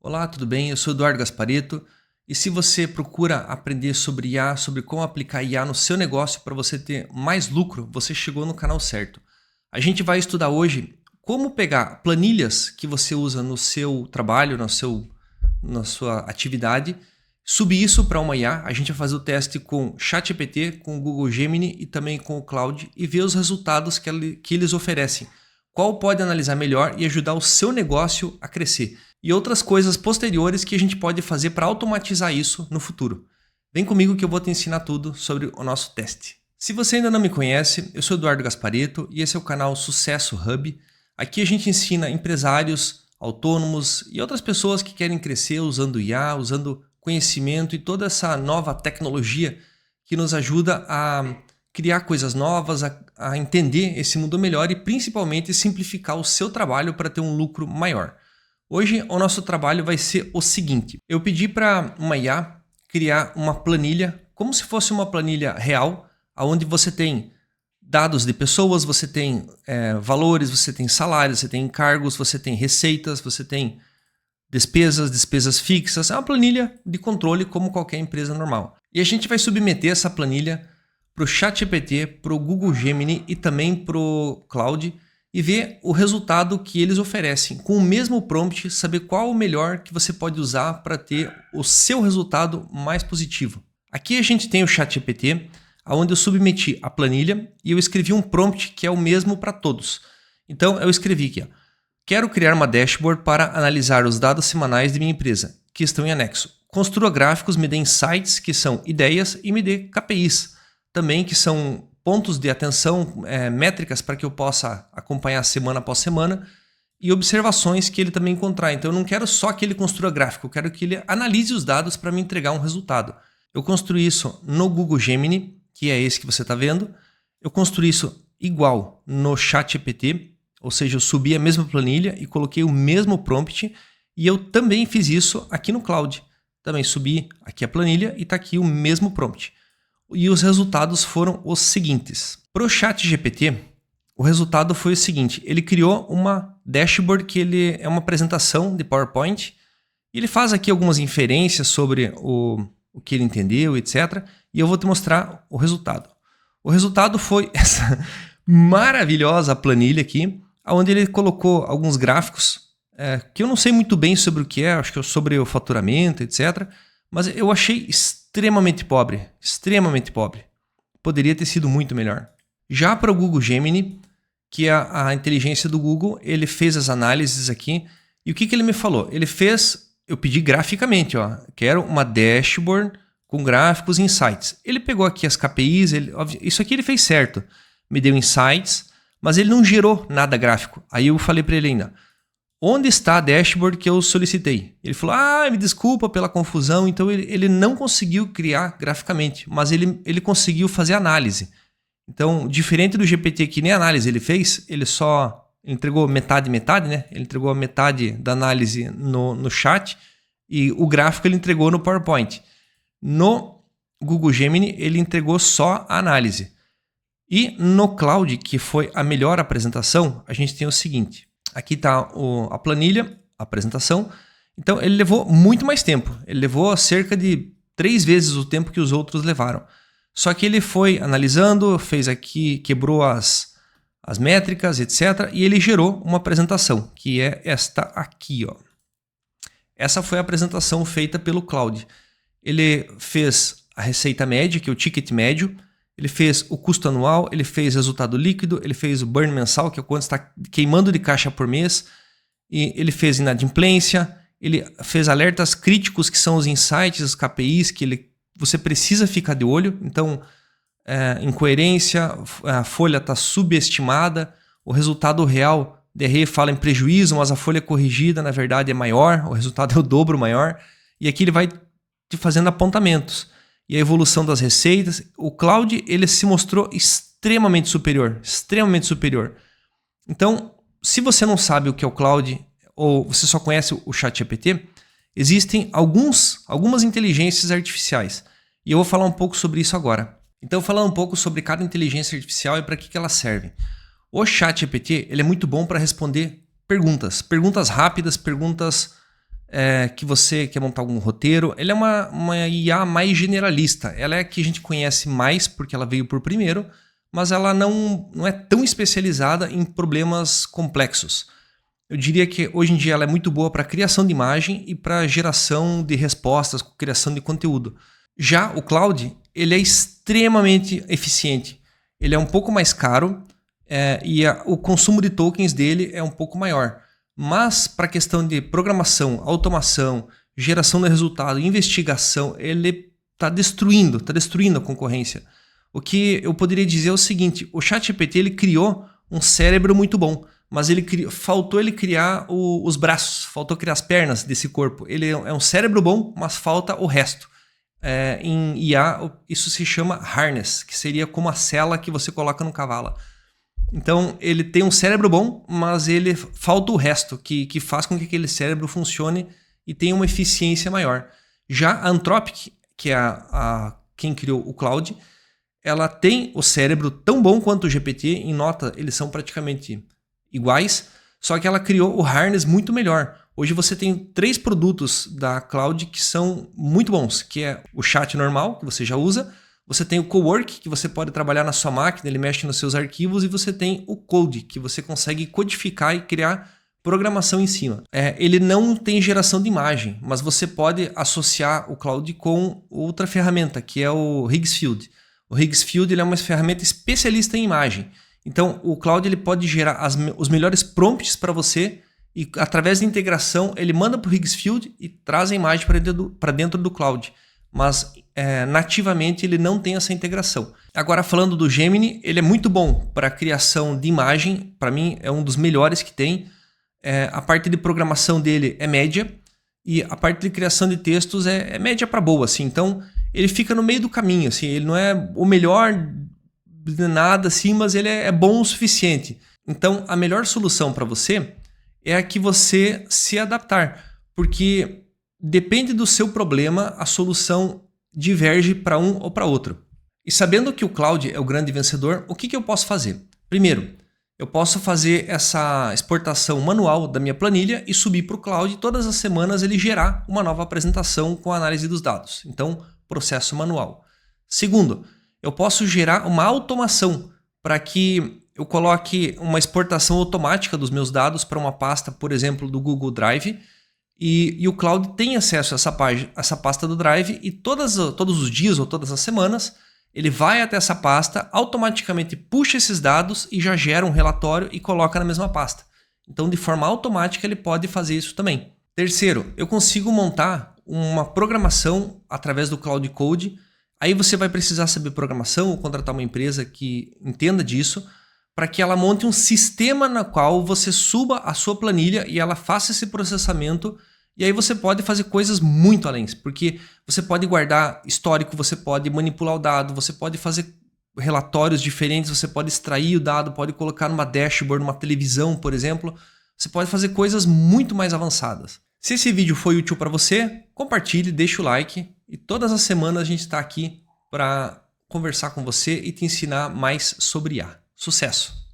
Olá, tudo bem? Eu sou Eduardo Gasparetto e se você procura aprender sobre IA, sobre como aplicar IA no seu negócio para você ter mais lucro, você chegou no canal certo. A gente vai estudar hoje como pegar planilhas que você usa no seu trabalho, na sua atividade, subir isso para uma IA. A gente vai fazer o teste com ChatGPT, com o Google Gemini e também com o Claude e ver os resultados que eles oferecem. Qual pode analisar melhor e ajudar o seu negócio a crescer. E outras coisas posteriores que a gente pode fazer para automatizar isso no futuro. Vem comigo que eu vou te ensinar tudo sobre o nosso teste. Se você ainda não me conhece, eu sou Eduardo Gasparetto e esse é o canal Sucesso Hub. Aqui a gente ensina empresários, autônomos e outras pessoas que querem crescer usando IA, usando conhecimento e toda essa nova tecnologia que nos ajuda a criar coisas novas, a entender esse mundo melhor e principalmente simplificar o seu trabalho para ter um lucro maior. Hoje o nosso trabalho vai ser o seguinte: eu pedi para uma IA criar uma planilha, como se fosse uma planilha real, onde você tem dados de pessoas, você tem valores, você tem salários, você tem encargos, você tem receitas, você tem despesas fixas. É uma planilha de controle como qualquer empresa normal. E a gente vai submeter essa planilha para o ChatGPT, para o Google Gemini e também para o Claude e ver o resultado que eles oferecem. Com o mesmo prompt, saber qual o melhor que você pode usar para ter o seu resultado mais positivo. Aqui a gente tem o ChatGPT, onde eu submeti a planilha e eu escrevi um prompt que é o mesmo para todos. Então eu escrevi aqui, ó: quero criar uma dashboard para analisar os dados semanais de minha empresa, que estão em anexo. Construa gráficos, me dê insights, que são ideias, e me dê KPIs, também que são pontos de atenção, métricas para que eu possa acompanhar semana após semana e observações que ele também encontrar. Então eu não quero só que ele construa gráfico, eu quero que ele analise os dados para me entregar um resultado. Eu construí isso no Google Gemini, que é esse que você está vendo. Eu construí isso igual no ChatGPT, ou seja, eu subi a mesma planilha e coloquei o mesmo prompt e eu também fiz isso aqui no Claude. Também subi aqui a planilha e está aqui o mesmo prompt. E os resultados foram os seguintes. Para o ChatGPT, o resultado foi o seguinte: ele criou uma dashboard que ele é uma apresentação de PowerPoint. E ele faz aqui algumas inferências sobre o que ele entendeu, etc. E eu vou te mostrar o resultado. O resultado foi essa maravilhosa planilha aqui, onde ele colocou alguns gráficos que eu não sei muito bem sobre o que é, acho que é sobre o faturamento, etc. Mas eu achei extremamente pobre, extremamente pobre. Poderia ter sido muito melhor. Já para o Google Gemini, que é a inteligência do Google, ele fez as análises aqui. E o que ele me falou? Ele fez, eu pedi graficamente, ó, quero uma dashboard com gráficos e insights. Ele pegou aqui as KPIs, isso aqui ele fez certo. Me deu insights, mas ele não gerou nada gráfico. Aí eu falei para ele ainda: onde está a dashboard que eu solicitei? Ele falou: me desculpa pela confusão. Então ele não conseguiu criar graficamente, mas ele conseguiu fazer análise. Então, diferente do GPT que nem análise ele fez, ele entregou metade, né? Ele entregou a metade da análise no chat e o gráfico ele entregou no PowerPoint. No Google Gemini ele entregou só a análise. E no Claude, que foi a melhor apresentação, a gente tem o seguinte. Aqui está a planilha, a apresentação. Então ele levou muito mais tempo. Ele levou cerca de 3 vezes o tempo que os outros levaram. Só que ele foi analisando, fez aqui, quebrou as métricas, etc. E ele gerou uma apresentação, que é esta aqui, ó. Essa foi a apresentação feita pelo Claude. Ele fez a receita média, que é o ticket médio. Ele fez o custo anual, ele fez resultado líquido, ele fez o burn mensal, que é quanto está queimando de caixa por mês, e ele fez inadimplência, ele fez alertas críticos, que são os insights, os KPIs, que você precisa ficar de olho. Então, incoerência, a folha está subestimada, o resultado real, DRE fala em prejuízo, mas a folha corrigida, na verdade, é maior, o resultado é o dobro maior, e aqui ele vai te fazendo apontamentos. E a evolução das receitas. O Claude ele se mostrou extremamente superior. Extremamente superior. Então, se você não sabe o que é o Claude, ou você só conhece o ChatGPT, existem algumas inteligências artificiais. E eu vou falar um pouco sobre isso agora. Então, falar um pouco sobre cada inteligência artificial e para que ela serve. O ChatGPT ele é muito bom para responder perguntas. Perguntas rápidas, perguntas que você quer montar algum roteiro. Ela é uma IA mais generalista. Ela é a que a gente conhece mais porque ela veio por primeiro, mas ela não é tão especializada em problemas complexos. Eu diria que hoje em dia ela é muito boa para criação de imagem e para geração de respostas, criação de conteúdo. Já o Claude, ele é extremamente eficiente. Ele é um pouco mais caro o consumo de tokens dele é um pouco maior. Mas para a questão de programação, automação, geração de resultado, investigação, ele está destruindo a concorrência. O que eu poderia dizer é o seguinte: o ChatGPT ele criou um cérebro muito bom, mas faltou ele criar os braços, faltou criar as pernas desse corpo. Ele é um cérebro bom, mas falta o resto. Em IA, isso se chama harness, que seria como a sela que você coloca no cavalo. Então, ele tem um cérebro bom, mas ele falta o resto, que faz com que aquele cérebro funcione e tenha uma eficiência maior. Já a Anthropic, que é quem criou o Claude, ela tem o cérebro tão bom quanto o GPT, em nota eles são praticamente iguais, só que ela criou o harness muito melhor. Hoje você tem 3 produtos da Claude que são muito bons, que é o chat normal, que você já usa, você tem o Cowork, que você pode trabalhar na sua máquina, ele mexe nos seus arquivos, e você tem o Code, que você consegue codificar e criar programação em cima. Ele não tem geração de imagem, mas você pode associar o Claude com outra ferramenta, que é o Higgsfield. O Higgsfield ele é uma ferramenta especialista em imagem. Então, o Claude ele pode gerar os melhores prompts para você e, através da integração, ele manda para o Higgsfield e traz a imagem para dentro do Claude. Mas nativamente ele não tem essa integração. Agora, falando do Gemini, ele é muito bom para a criação de imagem. Para mim, é um dos melhores que tem. A parte de programação dele é média e a parte de criação de textos é média para boa. Assim. Então, ele fica no meio do caminho. Assim. Ele não é o melhor de nada, assim, mas ele é bom o suficiente. Então, a melhor solução para você é a que você se adaptar, porque depende do seu problema, a solução diverge para um ou para outro. E sabendo que o Claude é o grande vencedor, o que eu posso fazer? Primeiro, eu posso fazer essa exportação manual da minha planilha e subir para o Claude e todas as semanas ele gerar uma nova apresentação com análise dos dados. Então, processo manual. Segundo, eu posso gerar uma automação para que eu coloque uma exportação automática dos meus dados para uma pasta, por exemplo, do Google Drive, e o Claude tem acesso a essa pasta do Drive e todos os dias ou todas as semanas ele vai até essa pasta, automaticamente puxa esses dados e já gera um relatório e coloca na mesma pasta. Então, de forma automática, ele pode fazer isso também. Terceiro, eu consigo montar uma programação através do Claude Code. Aí você vai precisar saber programação ou contratar uma empresa que entenda disso para que ela monte um sistema na qual você suba a sua planilha e ela faça esse processamento. E aí você pode fazer coisas muito além, porque você pode guardar histórico, você pode manipular o dado, você pode fazer relatórios diferentes, você pode extrair o dado, pode colocar numa dashboard, numa televisão, por exemplo. Você pode fazer coisas muito mais avançadas. Se esse vídeo foi útil para você, compartilhe, deixa o like e todas as semanas a gente está aqui para conversar com você e te ensinar mais sobre IA. Sucesso!